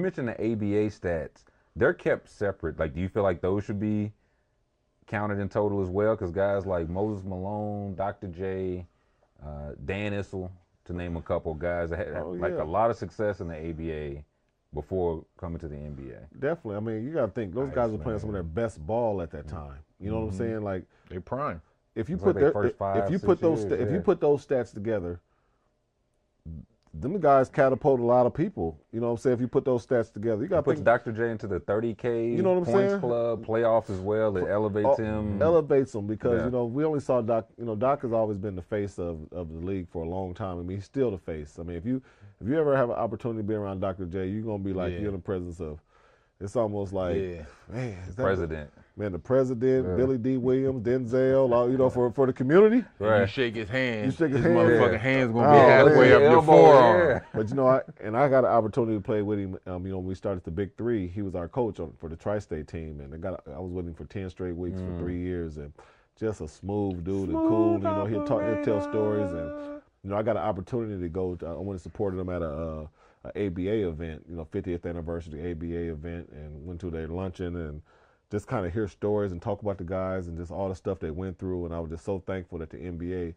mentioned the ABA stats. They're kept separate. Like, do you feel like those should be counted in total as well? Because guys like Moses Malone, Dr. J, Dan Issel, to name a couple guys that had a lot of success in the ABA before coming to the NBA. Definitely. I mean, you got to think those guys were playing some of their best ball at that time. You know what I'm saying? Like, they prime. If you put those stats together, them guys catapult a lot of people. You know what I'm saying? If you put those stats together, you got to put Dr. J into the 30K you know what I'm points saying? club, playoffs as well. It elevates him. Elevates him because, we only saw Doc. Doc has always been the face of the league for a long time. I mean, he's still the face. I mean, if you ever have an opportunity to be around Dr. J, you're going to be like, you're in the presence of, it's almost like, man, is that president. The president, Billy D. Williams, Denzel, for the community. Right. You shake his hand. His motherfucking hand's gonna be halfway up your forearm. But I got an opportunity to play with him. When we started the Big Three, he was our coach for the Tri-State team, and I was with him for 10 straight weeks for 3 years, and just a smooth dude and cool. He'll tell stories, and I got an opportunity to go. I went and supported him at a ABA event, 50th anniversary ABA event, and went to their luncheon and just kind of hear stories and talk about the guys and just all the stuff they went through. And I was just so thankful that the NBA,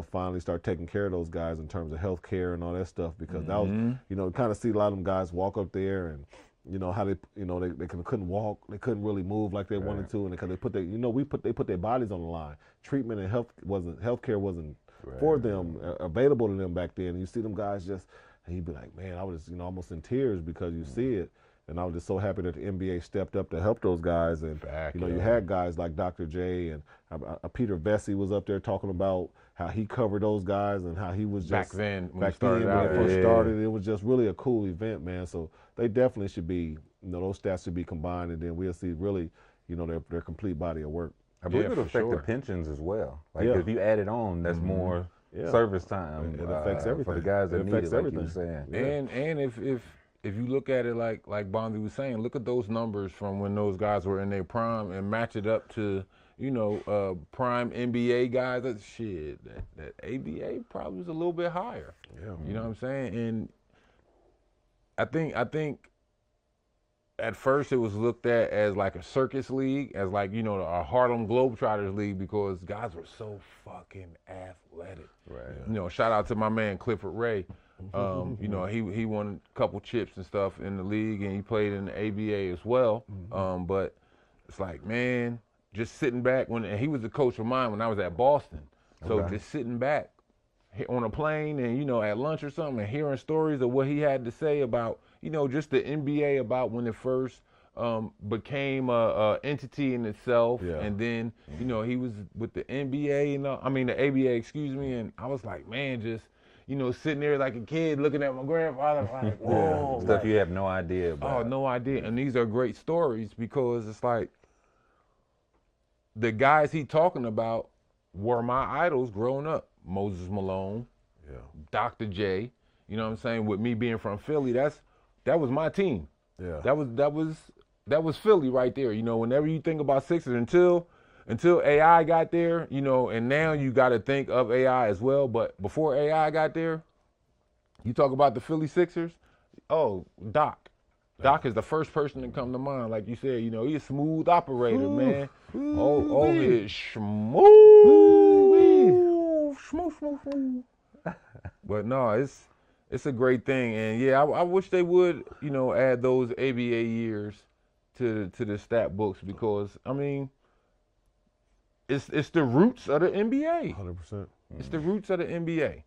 finally started taking care of those guys in terms of health care and all that stuff, because that was, kind of see a lot of them guys walk up there and, how they, they couldn't walk, they couldn't really move like they wanted to, and because they put they put their bodies on the line. Treatment and healthcare wasn't for them, available to them back then. And you see them guys just, and you'd be like, man, I was, almost in tears because you see it. And I was just so happy that the NBA stepped up to help those guys. And, you had guys like Dr. J and Peter Vesey was up there talking about how he covered those guys and how he was just. Back then, when it first started, it was just really a cool event, man. So they definitely should be, those stats should be combined, and then we'll see really, their complete body of work. I believe it'll affect the pensions as well. Like, if you add it on, that's more service time. It affects everything. For the guys that need it, like you were saying. And if you look at it like Bonzi was saying, look at those numbers from when those guys were in their prime and match it up to, prime NBA guys. That ABA probably was a little bit higher. Yeah. You know what I'm saying? And I think at first it was looked at as like a circus league, as like, a Harlem Globetrotters league, because guys were so fucking athletic. Right. Shout out to my man Clifford Ray. He won a couple chips and stuff in the league, and he played in the ABA as well. But it's like, man, just sitting back and he was the coach of mine when I was at Boston. So just sitting back on a plane and, at lunch or something, and hearing stories of what he had to say about, just the NBA, about when it first became a entity in itself. And then, he was with the NBA the ABA, excuse me. And I was like, man, just, sitting there like a kid looking at my grandfather, like, whoa. Stuff you have no idea about. Oh, no idea. And these are great stories, because it's like the guys he talking about were my idols growing up. Moses Malone, Dr. J, you know what I'm saying? With me being from Philly, that was my team. Yeah. That was Philly right there. Whenever you think about Sixers, until AI got there, and now you got to think of AI as well. But before AI got there, you talk about the Philly Sixers. Oh, Doc. Doc is the first person to come to mind. Like you said, he's a smooth operator, man. Oh, his smooth. But no, it's a great thing. And I wish they would, add those ABA years to the stat books, because, it's the roots of the NBA. 100%. It's the roots of the NBA.